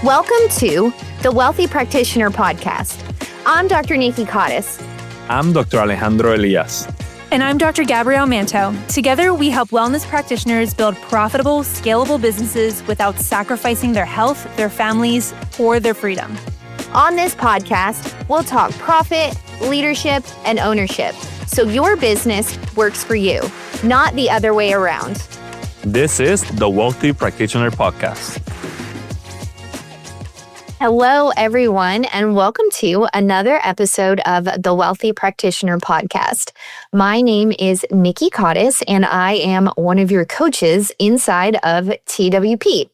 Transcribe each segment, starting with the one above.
Welcome to the Wealthy Practitioner Podcast. I'm Dr. Nikki. I'm Dr. Alejandro Elias. And I'm Dr. Gabrielle Manto. Together, we help wellness practitioners build profitable, scalable businesses without sacrificing their health, their families, or their freedom. On this podcast, we'll talk profit, leadership, and ownership, so your business works for you, not the other way around. This is the Wealthy Practitioner Podcast. Hello, everyone, and welcome to another episode of the Wealthy Practitioner Podcast. My name is Nikki, and I am one of your coaches inside of TWP.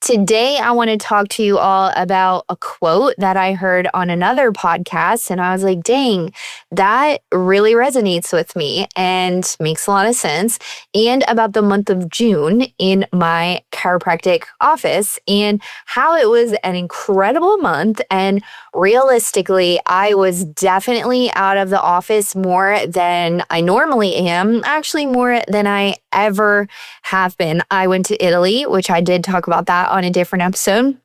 Today, I want to talk to you all about a quote that I heard on another podcast, and I was like, dang, that really resonates with me and makes a lot of sense, and about the month of June in my chiropractic office and how it was an incredible month. And realistically, I was definitely out of the office more than I normally am, actually more than I ever have been. I went to Italy, which I did talk about that on a different episode.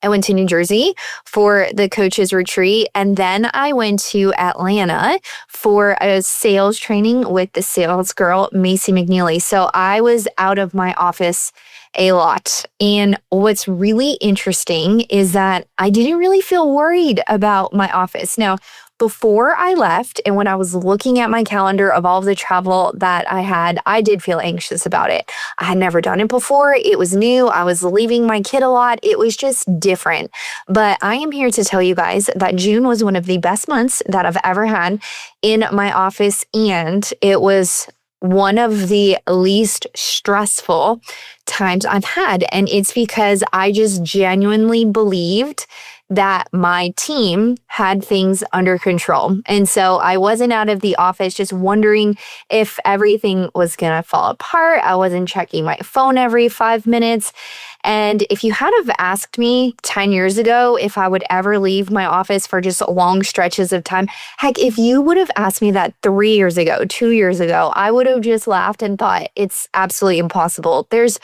I went to New Jersey for the coaches retreat, and then I went to Atlanta for a sales training with the sales girl, Macy McNeely. So I was out of my office a lot. And what's really interesting is that I didn't really feel worried about my office. Now, before I left and when I was looking at my calendar of all of the travel that I had, I did feel anxious about it. I had never done it before. It was new. I was leaving my kid a lot. It was just different. But I am here to tell you guys that June was one of the best months that I've ever had in my office. And it was one of the least stressful times I've had. And it's because I just genuinely believed that my team had things under control. And so I wasn't out of the office just wondering if everything was going to fall apart. I wasn't checking my phone every 5 minutes. And if you had have asked me 10 years ago if I would ever leave my office for just long stretches of time, heck, if you would have asked me that 3 years ago, 2 years ago, I would have just laughed and thought it's absolutely impossible. There's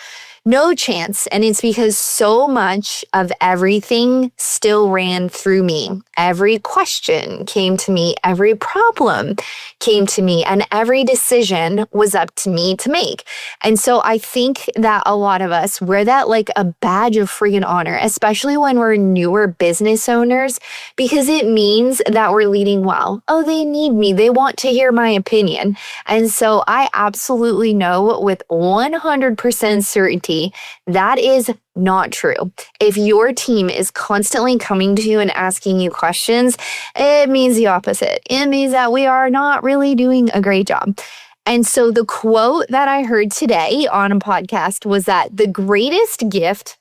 no chance. And it's because so much of everything still ran through me. Every question came to me, every problem came to me, and every decision was up to me to make. And so I think that a lot of us wear that like a badge of freaking honor, especially when we're newer business owners, because it means that we're leading well. Oh, they need me. They want to hear my opinion. And so I absolutely know with 100% certainty that is not true. If your team is constantly coming to you and asking you questions, it means the opposite. It means that we are not really doing a great job. And so the quote that I heard today on a podcast was that the greatest gift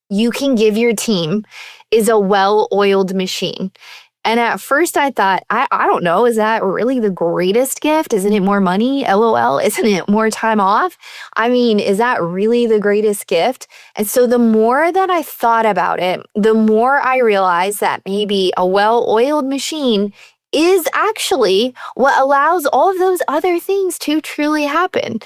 you can give your team is a well-oiled machine. And at first I thought, I don't know, is that really the greatest gift? Isn't it more money? LOL. Isn't it more time off? I mean, is that really the greatest gift? And so the more that I thought about it, the more I realized that maybe a well-oiled machine is actually what allows all of those other things to truly happen.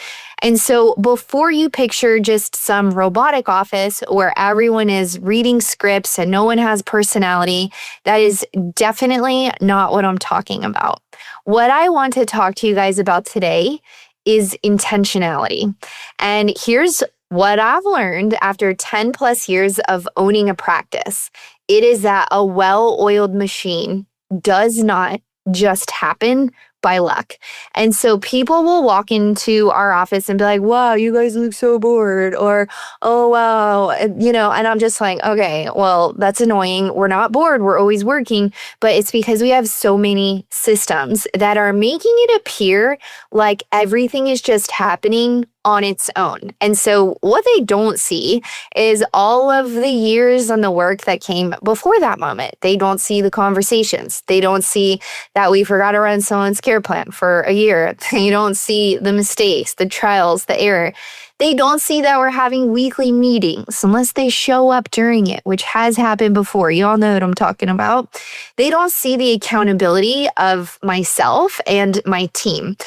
And so before you picture just some robotic office where everyone is reading scripts and no one has personality, that is definitely not what I'm talking about. What I want to talk to you guys about today is intentionality. And here's what I've learned after 10 plus years of owning a practice. It is that a well-oiled machine does not just happen by luck. And so people will walk into our office and be like, wow, you guys look so bored, or, oh, wow, and I'm just like, okay, well, that's annoying. We're not bored. We're always working, but it's because we have so many systems that are making it appear like everything is just happening on its own. And so what they don't see is all of the years and the work that came before that moment. They don't see the conversations. They don't see that we forgot to run someone's care plan for a year. They don't see the mistakes, the trials, the error. They don't see that we're having weekly meetings unless they show up during it, which has happened before. You all know what I'm talking about. They don't see the accountability of myself and my team.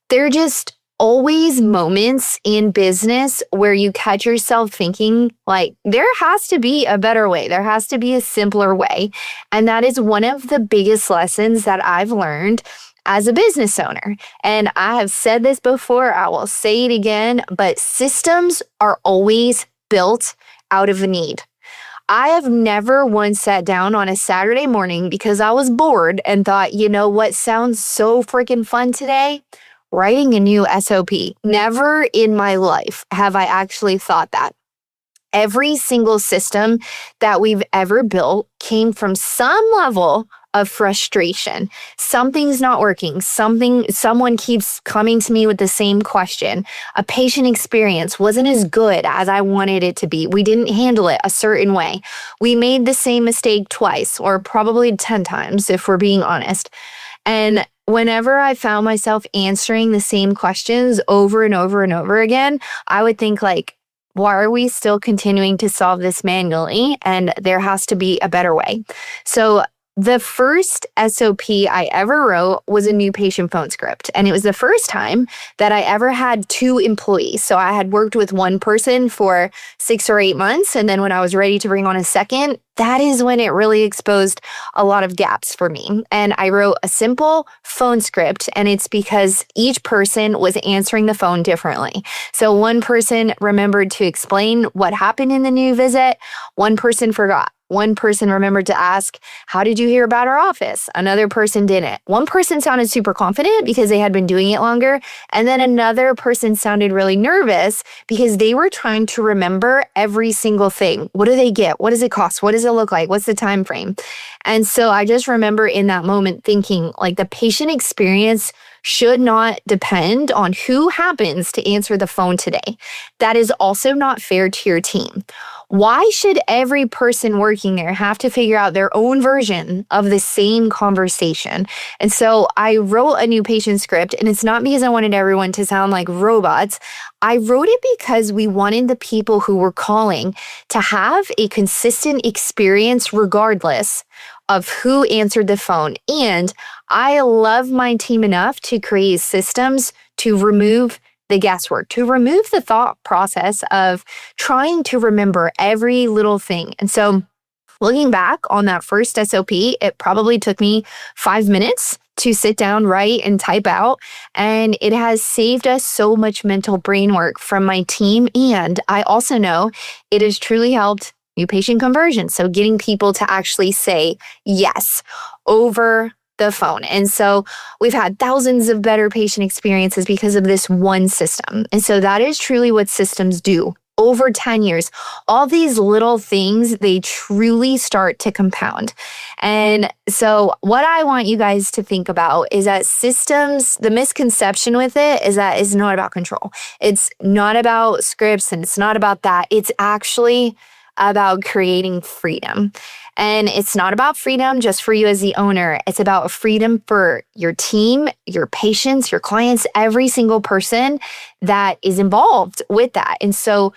They're just always moments in business where you catch yourself thinking like there has to be a better way. There has to be a simpler way. And that is one of the biggest lessons that I've learned as a business owner. And I have said this before, I will say it again, but systems are always built out of a need. I have never once sat down on a Saturday morning because I was bored and thought, you know what sounds so freaking fun today? Writing a new SOP. Never in my life have I actually thought that. Every single system that we've ever built came from some level of frustration. Something's not working. Someone keeps coming to me with the same question. A patient experience wasn't as good as I wanted it to be. We didn't handle it a certain way. We made the same mistake twice, or probably 10 times, if we're being honest. And whenever I found myself answering the same questions over and over and over again, I would think like, why are we still continuing to solve this manually? And there has to be a better way. So the first SOP I ever wrote was a new patient phone script. And it was the first time that I ever had 2 employees. So I had worked with one person for 6 or 8 months. And then when I was ready to bring on a second, that is when it really exposed a lot of gaps for me. And I wrote a simple phone script, and it's because each person was answering the phone differently. So one person remembered to explain what happened in the new visit. One person forgot. One person remembered to ask, how did you hear about our office? Another person didn't. One person sounded super confident because they had been doing it longer. And then another person sounded really nervous because they were trying to remember every single thing. What do they get? What does it cost? What does it look like? What's the time frame? And so I just remember in that moment thinking like the patient experience should not depend on who happens to answer the phone today. That is also not fair to your team. Why should every person working there have to figure out their own version of the same conversation? And so I wrote a new patient script, and it's not because I wanted everyone to sound like robots. I wrote it because we wanted the people who were calling to have a consistent experience regardless of who answered the phone. And I love my team enough to create systems to remove the guesswork, to remove the thought process of trying to remember every little thing. And so looking back on that first SOP, it probably took me 5 minutes to sit down, write, and type out. And it has saved us so much mental brain work from my team. And I also know it has truly helped new patient conversion. So getting people to actually say yes over the phone. And so we've had thousands of better patient experiences because of this one system. And so that is truly what systems do. Over 10 years, all these little things, they truly start to compound. And so what I want you guys to think about is that systems, the misconception with it is that it's not about control. It's not about scripts, and it's not about that. It's actually about creating freedom. And it's not about freedom just for you as the owner. It's about freedom for your team, your patients, your clients, every single person that is involved with that. And so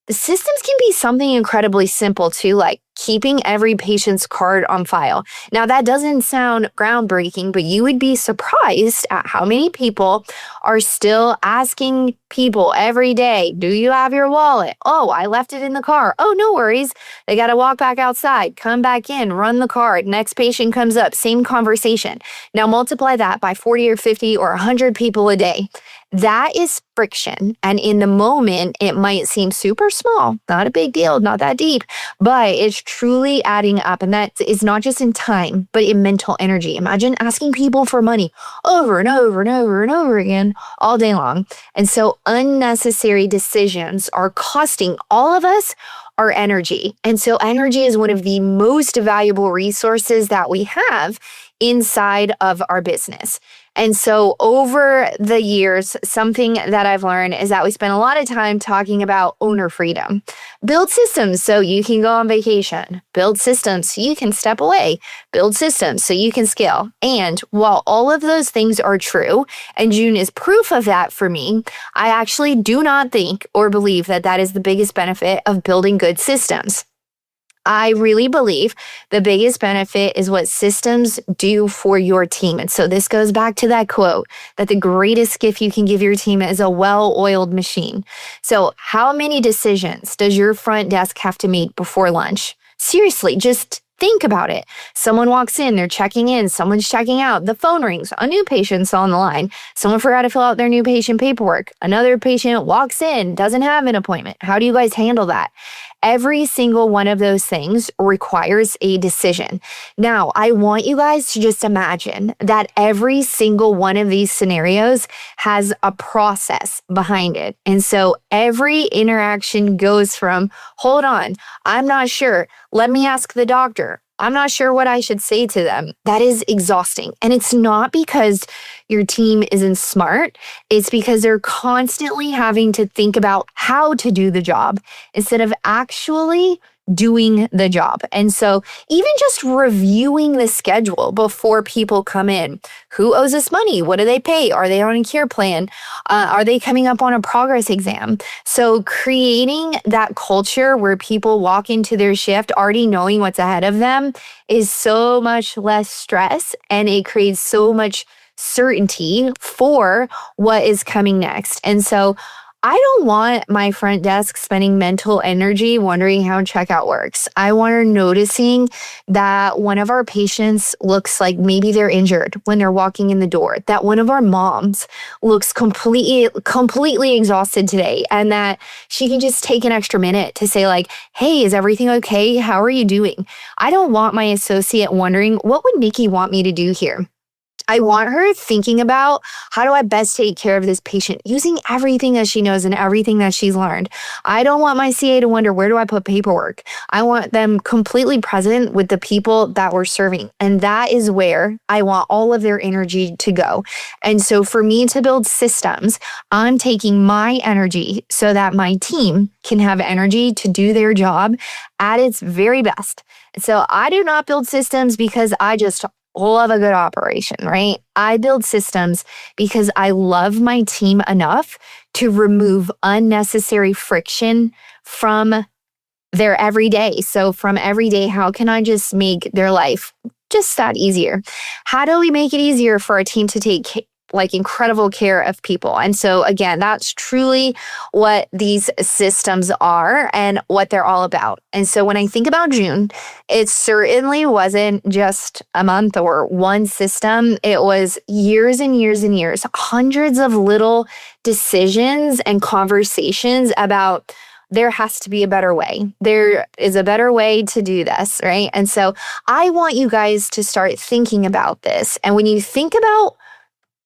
the systems can be something incredibly simple too, like keeping every patient's card on file. Now, that doesn't sound groundbreaking, but you would be surprised at how many people are still asking people every day, do you have your wallet? Oh, I left it in the car. Oh, no worries. They got to walk back outside, come back in, run the card. Next patient comes up, same conversation. Now multiply that by 40 or 50 or 100 people a day. That is friction. And in the moment, it might seem super small, not a big deal, not that deep, but it's truly adding up. And that is not just in time, but in mental energy. Imagine asking people for money over and over and over and over again all day long. And so unnecessary decisions are costing all of us our energy. And so energy is one of the most valuable resources that we have inside of our business. And so over the years, something that I've learned is that we spend a lot of time talking about owner freedom. Build systems so you can go on vacation. Build systems so you can step away. Build systems so you can scale. And while all of those things are true, and June is proof of that for me, I actually do not think or believe that that is the biggest benefit of building good systems. I really believe the biggest benefit is what systems do for your team. And so this goes back to that quote that the greatest gift you can give your team is a well-oiled machine. So how many decisions does your front desk have to make before lunch? Seriously, just think about it. Someone walks in, they're checking in, someone's checking out, the phone rings, a new patient's on the line, someone forgot to fill out their new patient paperwork, another patient walks in, doesn't have an appointment. How do you guys handle that? Every single one of those things requires a decision. Now, I want you guys to just imagine that every single one of these scenarios has a process behind it. And so every interaction goes from, hold on, I'm not sure. Let me ask the doctor. I'm not sure what I should say to them. That is exhausting. And it's not because your team isn't smart. It's because they're constantly having to think about how to do the job instead of actually doing the job. And so even just reviewing the schedule before people come in, who owes us money? What do they pay? Are they on a care plan? Are they coming up on a progress exam? So creating that culture where people walk into their shift already knowing what's ahead of them is so much less stress, and it creates so much certainty for what is coming next. And so I don't want my front desk spending mental energy wondering how checkout works. I want her noticing that one of our patients looks like maybe they're injured when they're walking in the door, that one of our moms looks completely exhausted today, and that she can just take an extra minute to say like, hey, is everything okay? How are you doing? I don't want my associate wondering, what would Nikki want me to do here? I want her thinking about, how do I best take care of this patient using everything that she knows and everything that she's learned. I don't want my CA to wonder, where do I put paperwork? I want them completely present with the people that we're serving. And that is where I want all of their energy to go. And so for me to build systems, I'm taking my energy so that my team can have energy to do their job at its very best. So I do not build systems because I just love a good operation, right? I build systems because I love my team enough to remove unnecessary friction from their everyday. So from everyday, how can I just make their life just that easier? How do we make it easier for our team to take incredible care of people? And so again, that's truly what these systems are and what they're all about. And so when I think about June, it certainly wasn't just a month or one system. It was years and years and years, hundreds of little decisions and conversations about, there has to be a better way. There is a better way to do this, right? And so I want you guys to start thinking about this. And when you think about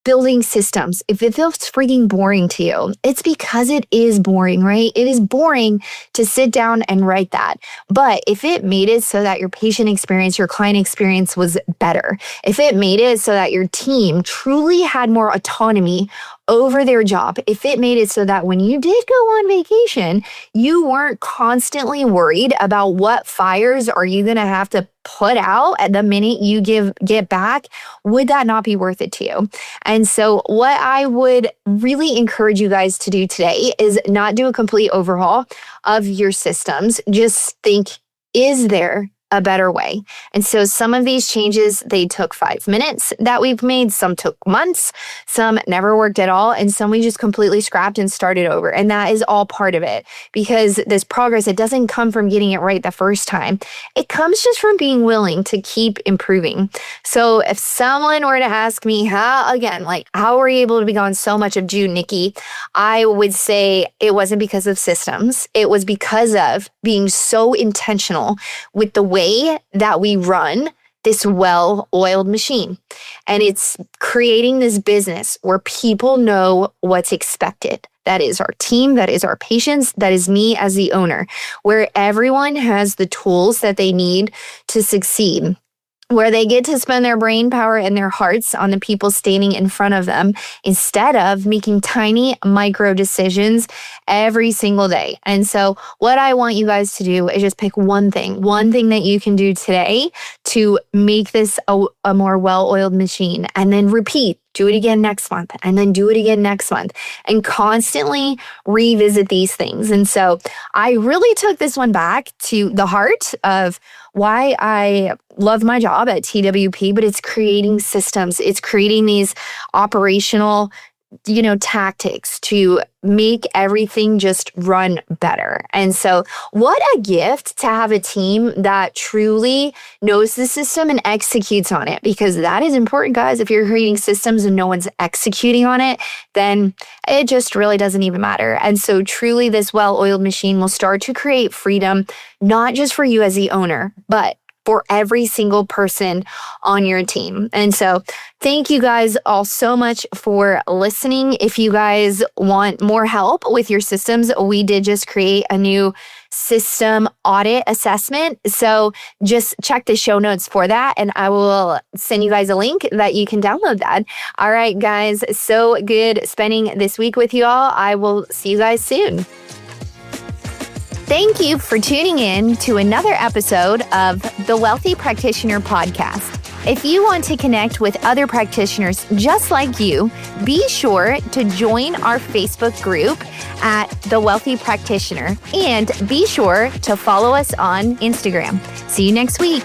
building systems, if it feels freaking boring to you, it's because it is boring, right? It is boring to sit down and write that. But if it made it so that your patient experience, your client experience was better, if it made it so that your team truly had more autonomy over their job, if it made it so that when you did go on vacation, you weren't constantly worried about what fires are you going to have to put out at the minute you get back, would that not be worth it to you? And so what I would really encourage you guys to do today is not do a complete overhaul of your systems. Just think, is there a better way? And so some of these changes, they took 5 minutes that we've made. Some took months, some never worked at all, and some we just completely scrapped and started over. And that is all part of it, because this progress, it doesn't come from getting it right the first time. It comes just from being willing to keep improving. So if someone were to ask me how were you able to be gone so much of June, Nikki? I would say it wasn't because of systems. It was because of being so intentional with the way that we run this well-oiled machine. And it's creating this business where people know what's expected. That is our team, that is our patients, that is me as the owner, where everyone has the tools that they need to succeed, where they get to spend their brain power and their hearts on the people standing in front of them instead of making tiny micro decisions every single day. And so what I want you guys to do is just pick one thing that you can do today to make this a more well-oiled machine, and then repeat do it again next month, and then do it again next month, and constantly revisit these things. And so I really took this one back to the heart of why I love my job at TWP, but it's creating systems. It's creating these operational tactics to make everything just run better. And so what a gift to have a team that truly knows the system and executes on it, because that is important, guys. If you're creating systems and no one's executing on it, then it just really doesn't even matter. And so truly this well-oiled machine will start to create freedom, not just for you as the owner, but for every single person on your team. And so thank you guys all so much for listening. If you guys want more help with your systems, we did just create a new system audit assessment. So just check the show notes for that, and I will send you guys a link that you can download that. All right, guys, so good spending this week with you all. I will see you guys soon. Thank you for tuning in to another episode of the Wealthy Practitioner Podcast. If you want to connect with other practitioners just like you, be sure to join our Facebook group at The Wealthy Practitioner, and be sure to follow us on Instagram. See you next week.